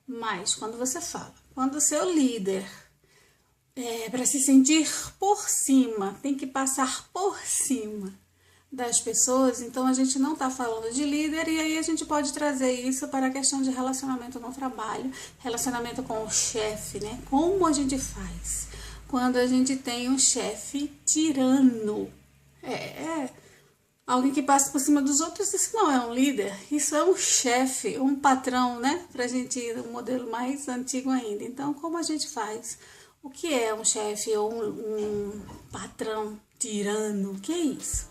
Mas quando você fala, quando o seu líder, para se sentir por cima, tem que passar por cima das pessoas, então a gente não está falando de líder, e aí a gente pode trazer isso para a questão de relacionamento no trabalho, relacionamento com o chefe, né? Como a gente faz quando a gente tem um chefe tirano? Alguém que passa por cima dos outros, isso não é um líder, isso é um chefe, um patrão, né? Pra gente ir no modelo mais antigo ainda. Então, como a gente faz? O que é um chefe ou um patrão tirano? O que é isso?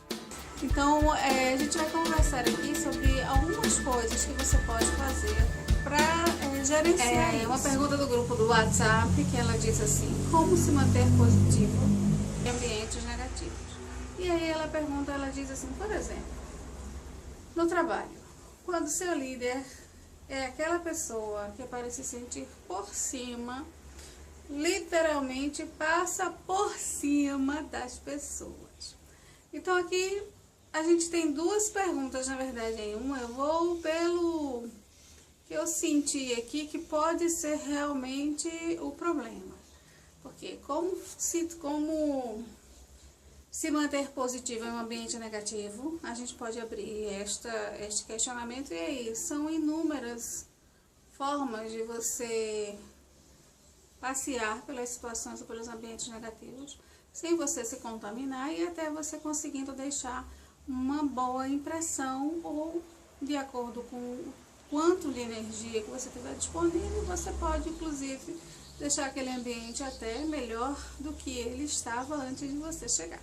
Então, a gente vai conversar aqui sobre algumas coisas que você pode fazer para gerenciar isso. Uma pergunta do grupo do WhatsApp, que ela diz assim: como se manter positivo em ambientes negativos? E aí ela pergunta, ela diz assim, por exemplo, no trabalho, quando seu líder é aquela pessoa que para se sentir por cima, literalmente passa por cima das pessoas. Então aqui a gente tem duas perguntas, na verdade, em uma. Eu vou pelo que eu senti aqui que pode ser realmente o problema. Porque como se manter positivo em um ambiente negativo, a gente pode abrir este questionamento, e aí são inúmeras formas de você passear pelas situações ou pelos ambientes negativos, sem você se contaminar e até você conseguindo deixar uma boa impressão, ou de acordo com o quanto de energia que você tiver disponível, você pode inclusive deixar aquele ambiente até melhor do que ele estava antes de você chegar.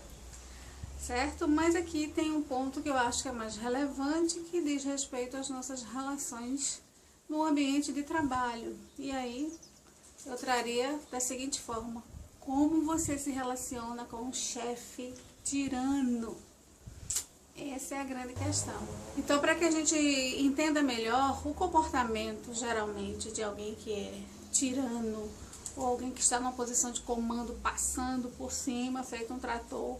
Certo? Mas aqui tem um ponto que eu acho que é mais relevante, que diz respeito às nossas relações no ambiente de trabalho. E aí eu traria da seguinte forma: como você se relaciona com um chefe tirano? Essa é a grande questão. Então, para que a gente entenda melhor o comportamento, geralmente, de alguém que é tirano, ou alguém que está numa posição de comando, passando por cima, feito um trator,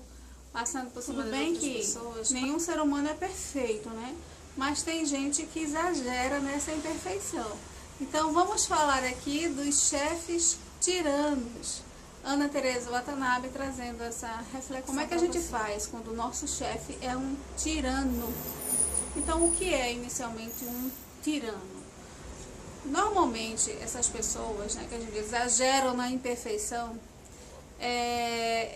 passando por cima das outras pessoas. Nenhum ser humano é perfeito, né? Mas tem gente que exagera nessa imperfeição. Então, vamos falar aqui dos chefes tiranos. Ana Teresa Watanabe trazendo essa reflexão. Como é que a gente faz quando o nosso chefe é um tirano? Então, o que é inicialmente um tirano? Normalmente, essas pessoas, né, que a gente exageram na imperfeição,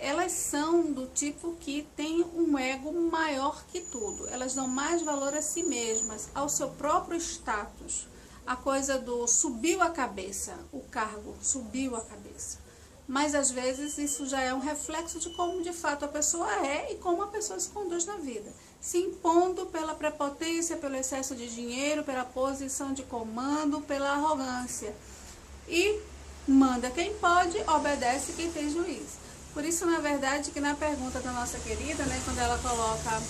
elas são do tipo que tem um ego maior que tudo. Elas dão mais valor a si mesmas, ao seu próprio status. A coisa do subiu a cabeça, o cargo subiu a cabeça. Mas às vezes isso já é um reflexo de como de fato a pessoa é e como a pessoa se conduz na vida. Se impondo pela prepotência, pelo excesso de dinheiro, pela posição de comando, pela arrogância. E manda quem pode, obedece quem tem juízo. Por isso, na verdade, que na pergunta da nossa querida, né, quando ela coloca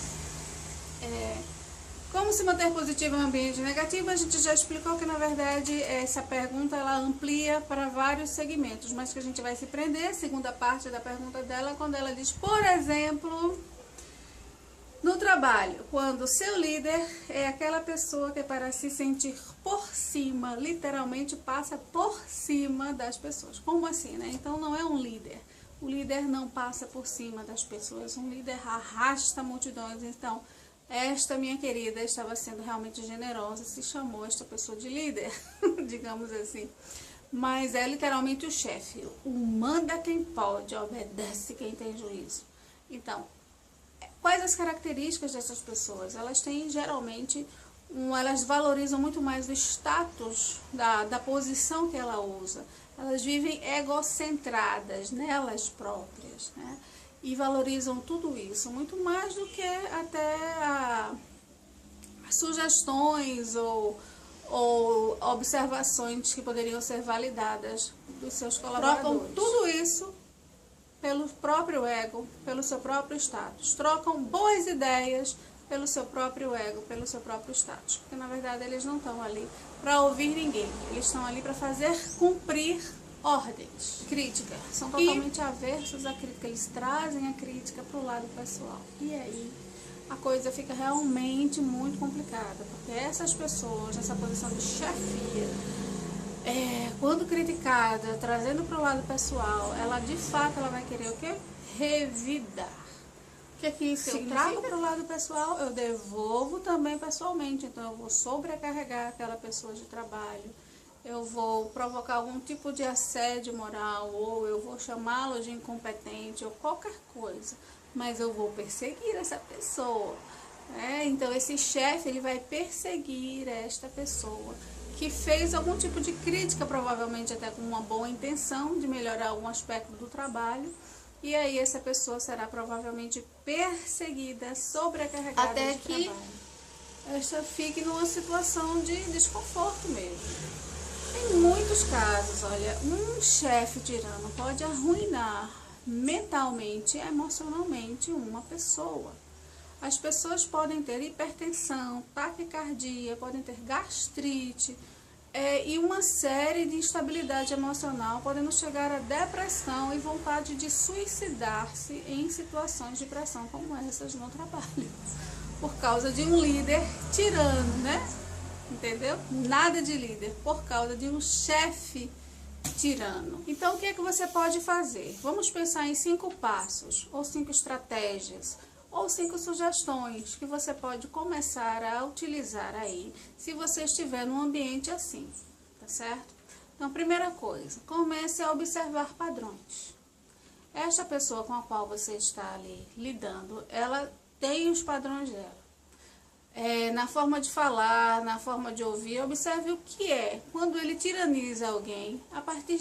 como se manter positivo em um ambiente negativo, a gente já explicou que, na verdade, essa pergunta ela amplia para vários segmentos, mas que a gente vai se prender, a segunda parte da pergunta dela, quando ela diz, por exemplo, no trabalho, quando o seu líder é aquela pessoa que, para se sentir por cima, literalmente passa por cima das pessoas. Como assim, né? Então, não é um líder. O líder não passa por cima das pessoas, um líder arrasta multidões. Então, esta minha querida estava sendo realmente generosa, se chamou esta pessoa de líder, digamos assim. Mas é literalmente o chefe. O manda quem pode, obedece quem tem juízo. Então, quais as características dessas pessoas? Elas têm geralmente, elas valorizam muito mais o status da posição que ela usa. Elas vivem egocentradas nelas próprias, né? E valorizam tudo isso muito mais do que até sugestões ou observações que poderiam ser validadas dos seus colaboradores. Trocam tudo isso pelo próprio ego, pelo seu próprio status. Trocam boas ideias pelo seu próprio ego, pelo seu próprio status. Porque, na verdade, eles não estão ali para ouvir ninguém. Eles estão ali para fazer cumprir ordens. Crítica. São totalmente aversos à crítica. Eles trazem a crítica para o lado pessoal. E aí a coisa fica realmente muito complicada. Porque essas pessoas, nessa posição de chefia, quando criticada, trazendo para o lado pessoal, ela de fato ela vai querer o quê? Revidar. O que é que isso significa? Eu trago para o lado pessoal, eu devolvo também pessoalmente. Então eu vou sobrecarregar aquela pessoa de trabalho, eu vou provocar algum tipo de assédio moral, ou eu vou chamá-lo de incompetente, ou qualquer coisa, mas eu vou perseguir essa pessoa. Então esse chefe ele vai perseguir esta pessoa que fez algum tipo de crítica, provavelmente até com uma boa intenção de melhorar algum aspecto do trabalho. E aí essa pessoa será provavelmente perseguida, sobrecarregada até de trabalho. Esta fique numa situação de desconforto mesmo. Em muitos casos, olha, um chefe tirano pode arruinar mentalmente, emocionalmente uma pessoa. As pessoas podem ter hipertensão, taquicardia, podem ter gastrite, e uma série de instabilidade emocional, podendo chegar a depressão e vontade de suicidar-se em situações de pressão como essas no trabalho, por causa de um líder tirano, né? Entendeu? Nada de líder, por causa de um chefe tirano. Então, o que é que você pode fazer? Vamos pensar em 5 passos, ou 5 estratégias, ou 5 sugestões que você pode começar a utilizar aí, se você estiver num ambiente assim, tá certo? Então, primeira coisa, comece a observar padrões. Esta pessoa com a qual você está ali lidando, ela tem os padrões dela. Na forma de falar, na forma de ouvir, observe o que é. Quando ele tiraniza alguém, a partir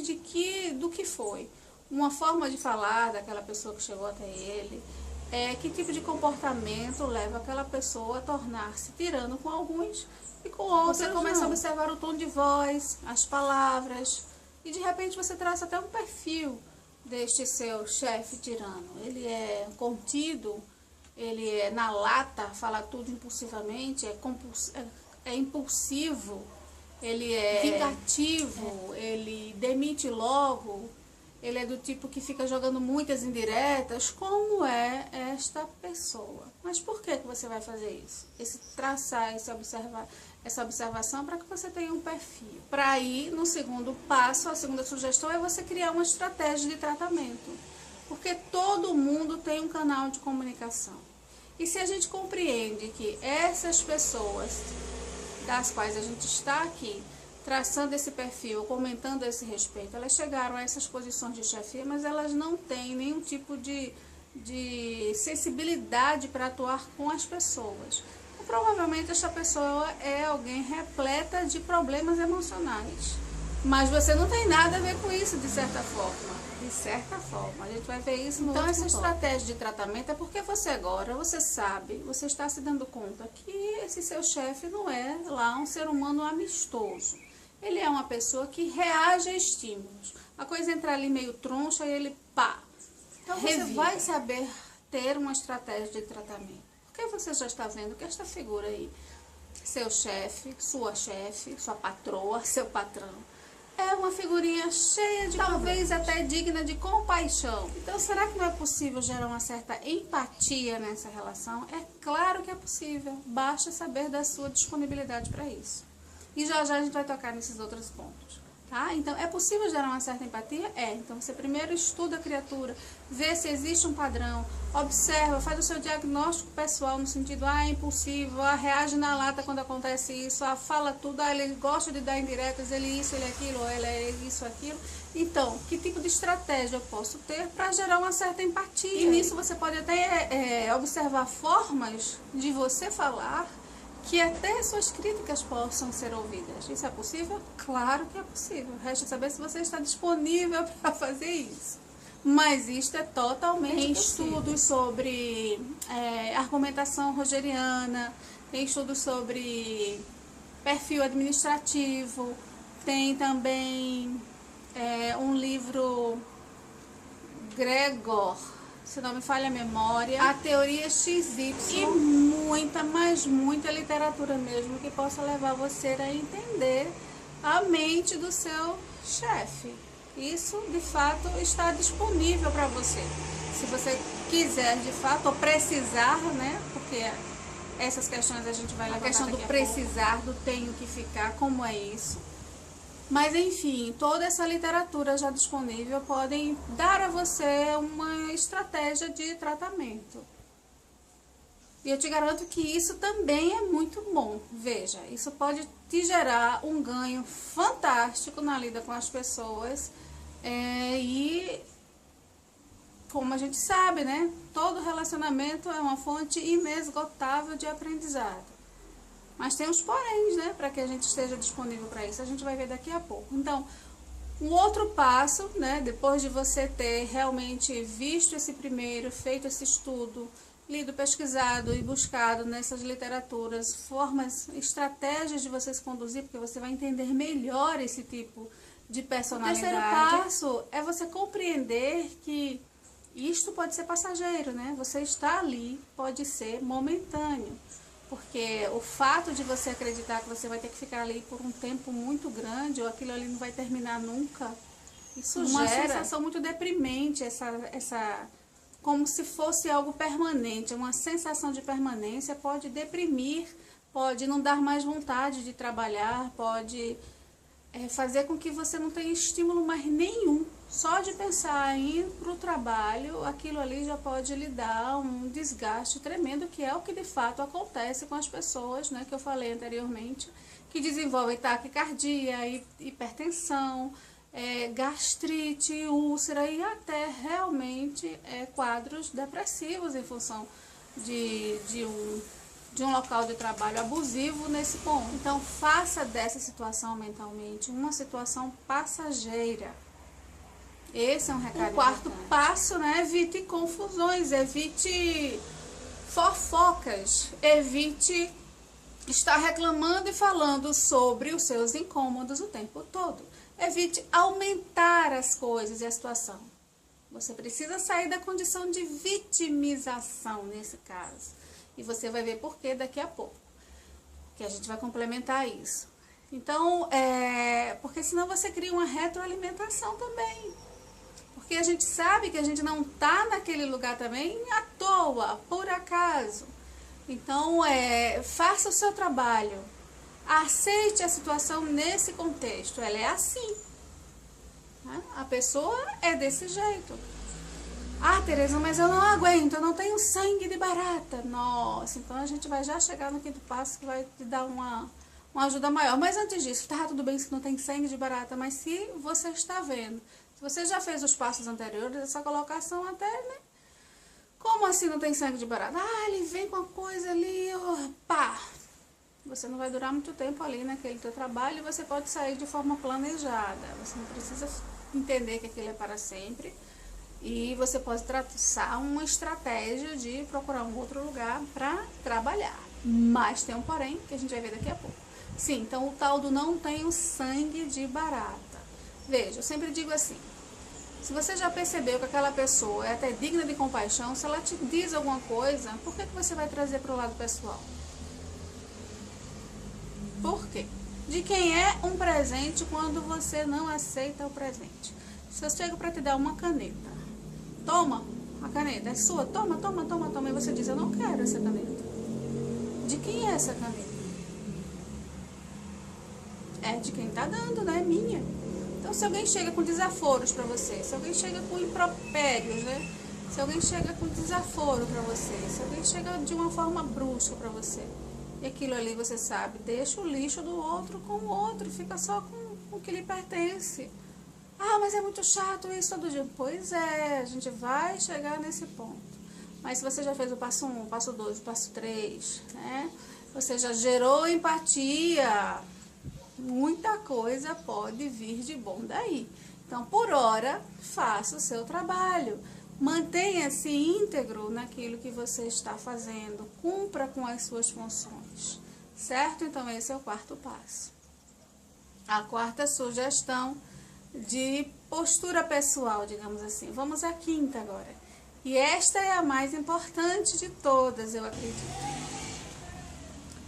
do que foi? Uma forma de falar daquela pessoa que chegou até ele, que tipo de comportamento leva aquela pessoa a tornar-se tirano com alguns e com outros. Você começa a observar o tom de voz, as palavras, e de repente você traça até um perfil deste seu chefe tirano. Ele é contido, ele é na lata, fala tudo impulsivamente, é impulsivo, ele é vingativo, ele demite logo, ele é do tipo que fica jogando muitas indiretas. Como é esta pessoa? Mas por que você vai fazer isso? Essa observação para que você tenha um perfil. Para ir no segundo passo, a segunda sugestão é você criar uma estratégia de tratamento. Porque todo mundo tem um canal de comunicação. E se a gente compreende que essas pessoas das quais a gente está aqui, traçando esse perfil, comentando esse respeito, elas chegaram a essas posições de chefia, mas elas não têm nenhum tipo de sensibilidade para atuar com as pessoas. Então, provavelmente essa pessoa é alguém repleta de problemas emocionais. Mas você não tem nada a ver com isso, de certa forma. De certa forma, a gente vai ver isso no Então, essa estratégia de tratamento é porque você sabe, você está se dando conta que esse seu chefe não é lá um ser humano amistoso. Ele é uma pessoa que reage a estímulos. A coisa entra ali meio troncha e ele pá. Então você vai saber ter uma estratégia de tratamento. Porque você já está vendo que esta figura aí, seu chefe, sua patroa, seu patrão, é uma figurinha cheia de talvez até digna de compaixão. Então, será que não é possível gerar uma certa empatia nessa relação? É claro que é possível. Basta saber da sua disponibilidade para isso. E já já a gente vai tocar nesses outros pontos. Tá? Então, é possível gerar uma certa empatia? Então você primeiro estuda a criatura, vê se existe um padrão, observa, faz o seu diagnóstico pessoal no sentido, é impulsivo, reage na lata quando acontece isso, fala tudo, ele gosta de dar indiretas, ele isso, ele aquilo, ou ele é isso, aquilo. Então, que tipo de estratégia eu posso ter para gerar uma certa empatia? E nisso você pode até observar formas de você falar que até suas críticas possam ser ouvidas. Isso é possível? Claro que é possível. Resta saber se você está disponível para fazer isso. Mas isto é totalmente possível. Tem estudos sobre argumentação rogeriana, tem estudos sobre perfil administrativo, tem também um livro Gregor, se não me falha a memória, a teoria XY, e muita, mas muita literatura mesmo que possa levar você a entender a mente do seu chefe. Isso, de fato, está disponível para você. Se você quiser, de fato, ou precisar, né? Porque essas questões a gente vai levar. A questão do precisar, do tenho que ficar, como é isso. Mas enfim, toda essa literatura já disponível podem dar a você uma estratégia de tratamento. E eu te garanto que isso também é muito bom. Veja, isso pode te gerar um ganho fantástico na lida com as pessoas. E como a gente sabe, né? Todo relacionamento é uma fonte inesgotável de aprendizado. Mas tem os poréns, né? Para que a gente esteja disponível para isso. A gente vai ver daqui a pouco. Então, um outro passo, né? Depois de você ter realmente visto esse primeiro, feito esse estudo, lido, pesquisado e buscado nessas literaturas, formas, estratégias de você se conduzir, porque você vai entender melhor esse tipo de personalidade. O terceiro passo é você compreender que isto pode ser passageiro, né? Você está ali, pode ser momentâneo. Porque o fato de você acreditar que você vai ter que ficar ali por um tempo muito grande, ou aquilo ali não vai terminar nunca, isso uma sensação muito deprimente, como se fosse algo permanente. Uma sensação de permanência pode deprimir, pode não dar mais vontade de trabalhar, pode fazer com que você não tenha estímulo mais nenhum. Só de pensar em ir para o trabalho, aquilo ali já pode lhe dar um desgaste tremendo, que é o que de fato acontece com as pessoas, né, que eu falei anteriormente, que desenvolvem taquicardia, hipertensão, gastrite, úlcera e até realmente quadros depressivos em função de um local de trabalho abusivo nesse ponto. Então, faça dessa situação mentalmente uma situação passageira. Esse é um recado. O quarto passo, né? Evite confusões, evite fofocas, evite estar reclamando e falando sobre os seus incômodos o tempo todo. Evite aumentar as coisas e a situação. Você precisa sair da condição de vitimização nesse caso. E você vai ver por quê daqui a pouco, que a gente vai complementar isso. Então, porque senão você cria uma retroalimentação também. Porque a gente sabe que a gente não está naquele lugar também à toa, por acaso. Então, faça o seu trabalho. Aceite a situação nesse contexto. Ela é assim. Né? A pessoa é desse jeito. Ah, Tereza, mas eu não aguento, eu não tenho sangue de barata. Nossa, então a gente vai já chegar no quinto passo que vai te dar uma ajuda maior. Mas antes disso, tá tudo bem se não tem sangue de barata, mas se você está vendo, se você já fez os passos anteriores, essa colocação até, né? Como assim não tem sangue de barata? Ah, ele vem com a coisa ali, pá. Você não vai durar muito tempo ali naquele teu trabalho e você pode sair de forma planejada. Você não precisa entender que aquilo é para sempre. E você pode traçar uma estratégia de procurar um outro lugar para trabalhar. Mas tem um porém que a gente vai ver daqui a pouco. Sim, então o tal do não tem o sangue de barata. Veja, eu sempre digo assim, se você já percebeu que aquela pessoa é até digna de compaixão, se ela te diz alguma coisa, por que você vai trazer para o lado pessoal? Por quê? De quem é um presente quando você não aceita o presente? Se eu chego para te dar uma caneta, toma, a caneta é sua, toma, e você diz, eu não quero essa caneta. De quem é essa caneta? É de quem tá dando, né? É minha. Então, se alguém chega com desaforos para você, se alguém chega com impropérios, né? Se alguém chega com desaforo para você, se alguém chega de uma forma brusca para você, e aquilo ali você sabe, deixa o lixo do outro com o outro, fica só com o que lhe pertence. Ah, mas é muito chato isso todo dia. Pois é, a gente vai chegar nesse ponto. Mas se você já fez o passo 1, o passo 2, o passo 3, né? Você já gerou empatia, muita coisa pode vir de bom daí. Então, por hora, faça o seu trabalho. Mantenha-se íntegro naquilo que você está fazendo. Cumpra com as suas funções. Certo? Então, esse é o quarto passo. A quarta sugestão de postura pessoal, digamos assim. Vamos à quinta agora. E esta é a mais importante de todas, eu acredito.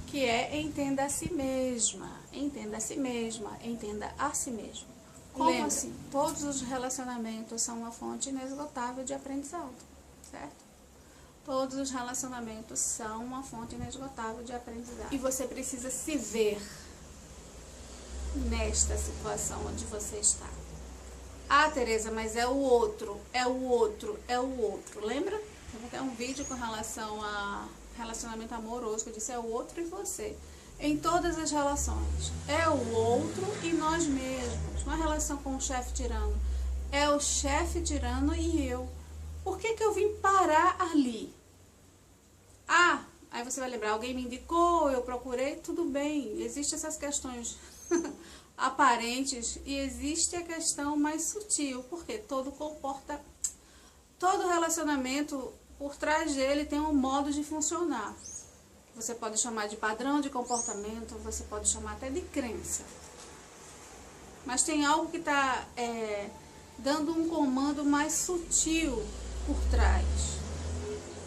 Que é entenda a si mesma. Entenda a si mesma, entenda a si mesmo. Como assim? Todos os relacionamentos são uma fonte inesgotável de aprendizado, certo? Todos os relacionamentos são uma fonte inesgotável de aprendizado. E você precisa se ver nesta situação onde você está. Ah, Tereza, mas é o outro, é o outro, é o outro. Lembra? Eu vou ter um vídeo com relação a relacionamento amoroso, que eu disse é o outro e você. Em todas as relações. É o outro e nós mesmos. Uma relação com o chefe tirano. É o chefe tirano e eu. Por que que eu vim parar ali? Ah, aí você vai lembrar, alguém me indicou, eu procurei, tudo bem. Existem essas questões aparentes e existe a questão mais sutil. Porque todo relacionamento, por trás dele, tem um modo de funcionar. Você pode chamar de padrão de comportamento, você pode chamar até de crença. Mas tem algo que está dando um comando mais sutil por trás.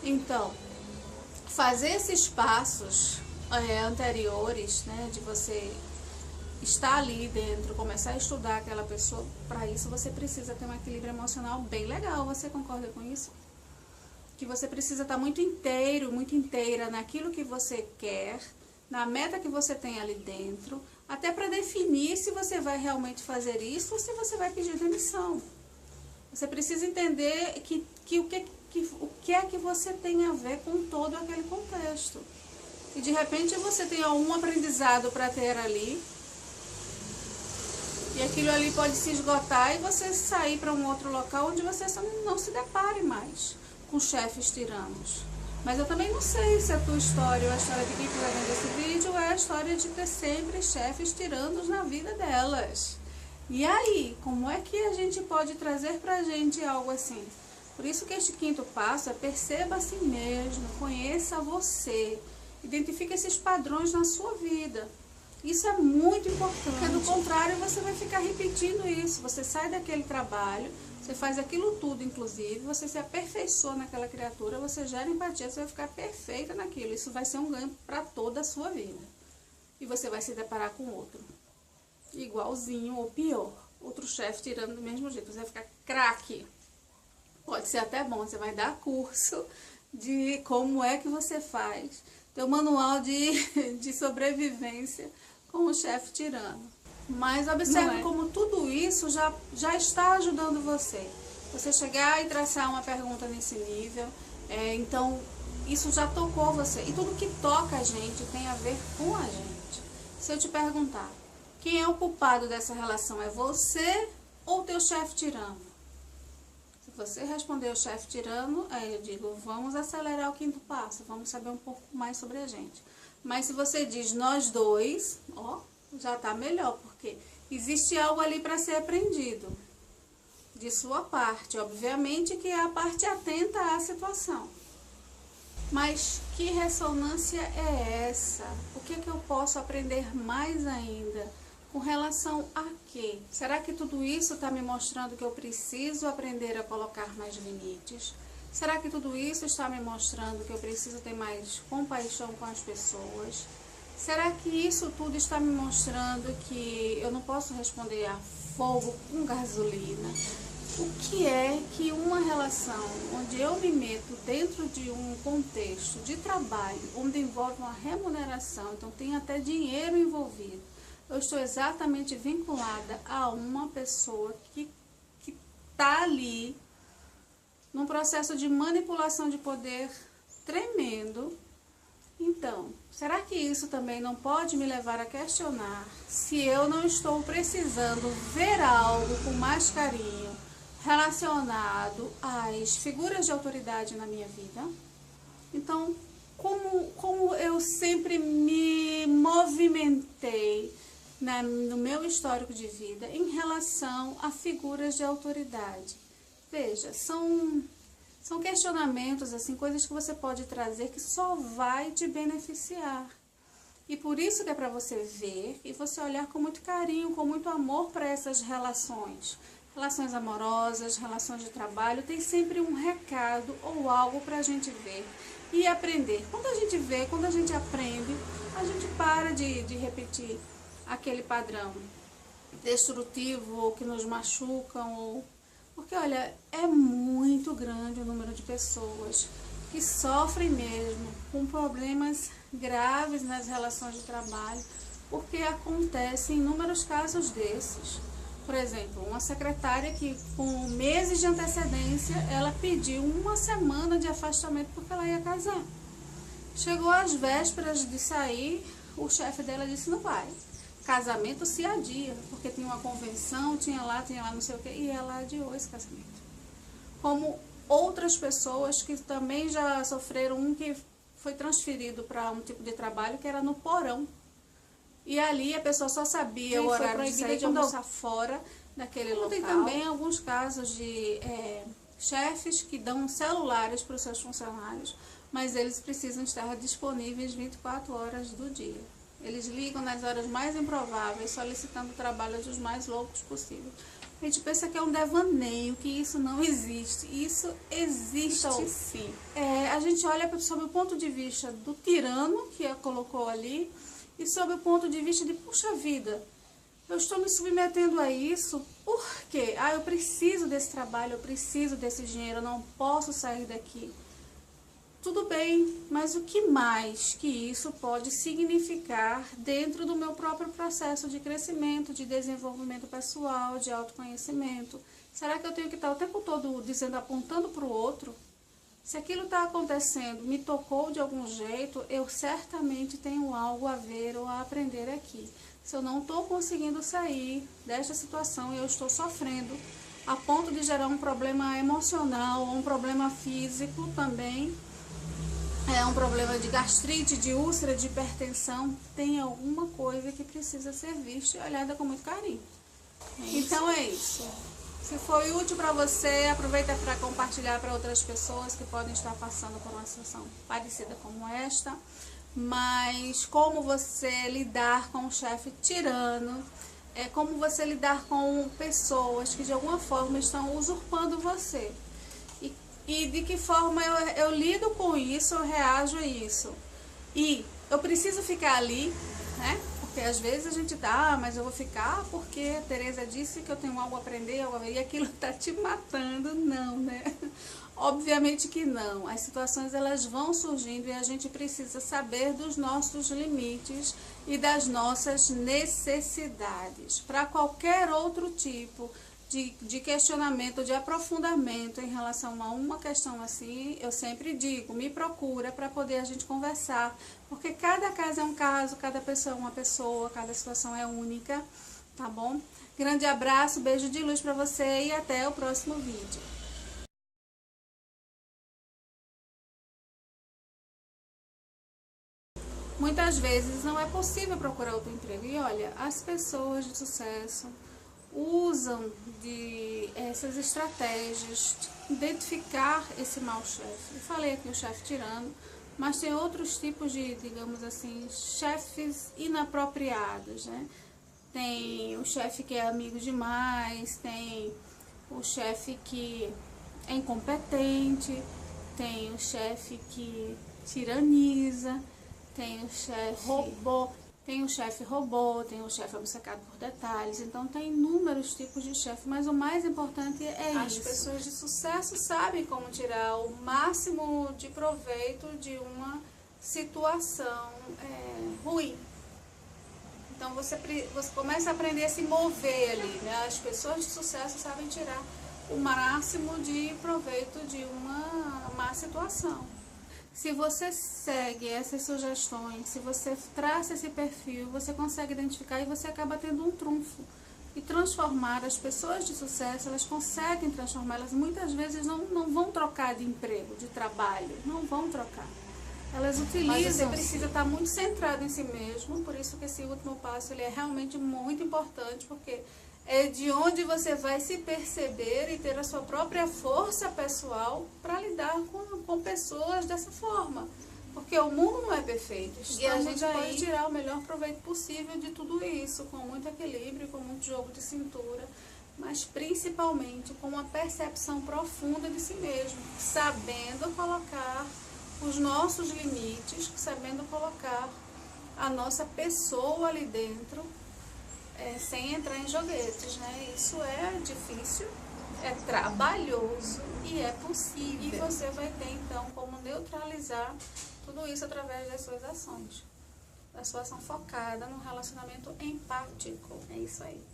Então, fazer esses passos anteriores, né, de você estar ali dentro, começar a estudar aquela pessoa, para isso você precisa ter um equilíbrio emocional bem legal. Você concorda com isso? Que você precisa estar muito inteiro, muito inteira naquilo que você quer, na meta que você tem ali dentro, até para definir se você vai realmente fazer isso ou se você vai pedir demissão. Você precisa entender o que é que você tem a ver com todo aquele contexto. E de repente você tem algum aprendizado para ter ali, e aquilo ali pode se esgotar e você sair para um outro local onde você não se depare mais com chefes tiranos. Mas eu também não sei se a tua história ou a história de quem estiver vendo esse vídeo é a história de ter sempre chefes tiranos na vida delas. E aí, como é que a gente pode trazer pra gente algo assim? Por isso que este quinto passo é perceba a si mesmo, conheça você, identifique esses padrões na sua vida. Isso é muito importante, porque do contrário você vai ficar repetindo isso. Você sai daquele trabalho, você faz aquilo tudo, inclusive, você se aperfeiçoa naquela criatura, você gera empatia, você vai ficar perfeita naquilo. Isso vai ser um ganho para toda a sua vida. E você vai se deparar com outro, igualzinho ou pior. Outro chefe tirando do mesmo jeito, você vai ficar craque. Pode ser até bom, você vai dar curso de como é que você faz. Teu manual de sobrevivência com o chefe tirano. Mas observe como tudo isso já está ajudando você. Você chegar e traçar uma pergunta nesse nível, então isso já tocou você. E tudo que toca a gente tem a ver com a gente. Se eu te perguntar, quem é o culpado dessa relação? É você ou teu chefe tirano? Se você responder o chefe tirano, aí eu digo, vamos acelerar o quinto passo, vamos saber um pouco mais sobre a gente. Mas se você diz nós dois, ó, já tá melhor, porque existe algo ali para ser aprendido. De sua parte, obviamente que é a parte atenta à situação. Mas que ressonância é essa? O que é que eu posso aprender mais ainda? Com relação a quê? Será que tudo isso está me mostrando que eu preciso aprender a colocar mais limites? Será que tudo isso está me mostrando que eu preciso ter mais compaixão com as pessoas? Será que isso tudo está me mostrando que eu não posso responder a fogo com gasolina? O que é que uma relação onde eu me meto dentro de um contexto de trabalho, onde envolve uma remuneração, então tem até dinheiro envolvido, eu estou exatamente vinculada a uma pessoa que está ali num processo de manipulação de poder tremendo. Então, será que isso também não pode me levar a questionar se eu não estou precisando ver algo com mais carinho relacionado às figuras de autoridade na minha vida? Então, como eu sempre me movimentei no meu histórico de vida em relação a figuras de autoridade? Veja, são questionamentos, assim, coisas que você pode trazer que só vai te beneficiar. E por isso que é para você ver e você olhar com muito carinho, com muito amor para essas relações. Relações amorosas, relações de trabalho, tem sempre um recado ou algo para a gente ver e aprender. Quando a gente vê, quando a gente aprende, a gente para de repetir aquele padrão destrutivo ou que nos machucam. Porque, olha, é muito grande o número de pessoas que sofrem mesmo com problemas graves nas relações de trabalho porque acontece inúmeros casos desses. Por exemplo, uma secretária que com meses de antecedência, ela pediu 1 semana de afastamento porque ela ia casar. Chegou às vésperas de sair, o chefe dela disse, não vai. Casamento se adia, porque tinha uma convenção, tinha lá não sei o que, e ela adiou esse casamento. Como outras pessoas que também já sofreram, um que foi transferido para um tipo de trabalho que era no porão. E ali a pessoa só sabia o horário de sair, de almoçar fora daquele local. Tem também alguns casos de chefes que dão celulares para os seus funcionários, mas eles precisam estar disponíveis 24 horas do dia. Eles ligam nas horas mais improváveis, solicitando trabalho dos mais loucos possíveis. A gente pensa que é um devaneio, que isso não existe. Isso existe sim. A gente olha sob o ponto de vista do tirano que a colocou ali e sob o ponto de vista de, puxa vida, eu estou me submetendo a isso por quê? Eu preciso desse trabalho, eu preciso desse dinheiro, eu não posso sair daqui. Tudo bem, mas o que mais que isso pode significar dentro do meu próprio processo de crescimento, de desenvolvimento pessoal, de autoconhecimento? Será que eu tenho que estar o tempo todo dizendo, apontando para o outro? Se aquilo está acontecendo, me tocou de algum jeito, eu certamente tenho algo a ver ou a aprender aqui. Se eu não estou conseguindo sair desta situação e eu estou sofrendo, a ponto de gerar um problema emocional ou um problema físico também, um problema de gastrite, de úlcera, de hipertensão, tem alguma coisa que precisa ser vista e olhada com muito carinho. Então é isso. Se foi útil para você, aproveita para compartilhar para outras pessoas que podem estar passando por uma situação parecida como esta. Mas como você lidar com o chefe tirano, como você lidar com pessoas que de alguma forma estão usurpando você. E de que forma eu lido com isso, eu reajo a isso. E eu preciso ficar ali, né? Porque às vezes a gente dá, mas eu vou ficar porque a Tereza disse que eu tenho algo a aprender, e aquilo está te matando. Não, né? Obviamente que não. As situações elas vão surgindo e a gente precisa saber dos nossos limites e das nossas necessidades. Para qualquer outro tipo de questionamento, de aprofundamento em relação a uma questão assim, eu sempre digo, me procura para poder a gente conversar, porque cada caso é um caso, cada pessoa é uma pessoa, cada situação é única, tá bom? Grande abraço, beijo de luz para você e até o próximo vídeo. Muitas vezes não é possível procurar outro emprego e olha, as pessoas de sucesso usam essas estratégias de identificar esse mau chefe. Eu falei aqui o chefe tirano, mas tem outros tipos de, digamos assim, chefes inapropriados, né? Tem o chefe que é amigo demais, tem o chefe que é incompetente, tem o chefe que tiraniza, tem o chefe robô. Tem o chefe robô, tem o chefe obcecado por detalhes, então tem inúmeros tipos de chefe, mas o mais importante é isso. As pessoas de sucesso sabem como tirar o máximo de proveito de uma situação ruim. Então você começa a aprender a se mover ali, né? As pessoas de sucesso sabem tirar o máximo de proveito de uma má situação. Se você segue essas sugestões, se você traça esse perfil, você consegue identificar e você acaba tendo um trunfo. E transformar as pessoas de sucesso, elas conseguem transformar, elas muitas vezes não vão trocar de emprego, de trabalho, não vão trocar. Elas utilizam. Mas você precisa estar muito centrado em si mesmo, por isso que esse último passo ele é realmente muito importante, porque é de onde você vai se perceber e ter a sua própria força pessoal para lidar com pessoas dessa forma. Porque o mundo não é perfeito. E a gente pode tirar o melhor proveito possível de tudo isso, com muito equilíbrio, com muito jogo de cintura, mas principalmente com uma percepção profunda de si mesmo, sabendo colocar os nossos limites, sabendo colocar a nossa pessoa ali dentro, sem entrar em joguetes, né? Isso é difícil, é trabalhoso e é possível. E você vai ter, então, como neutralizar tudo isso através das suas ações. da sua ação focada no relacionamento empático. É isso aí.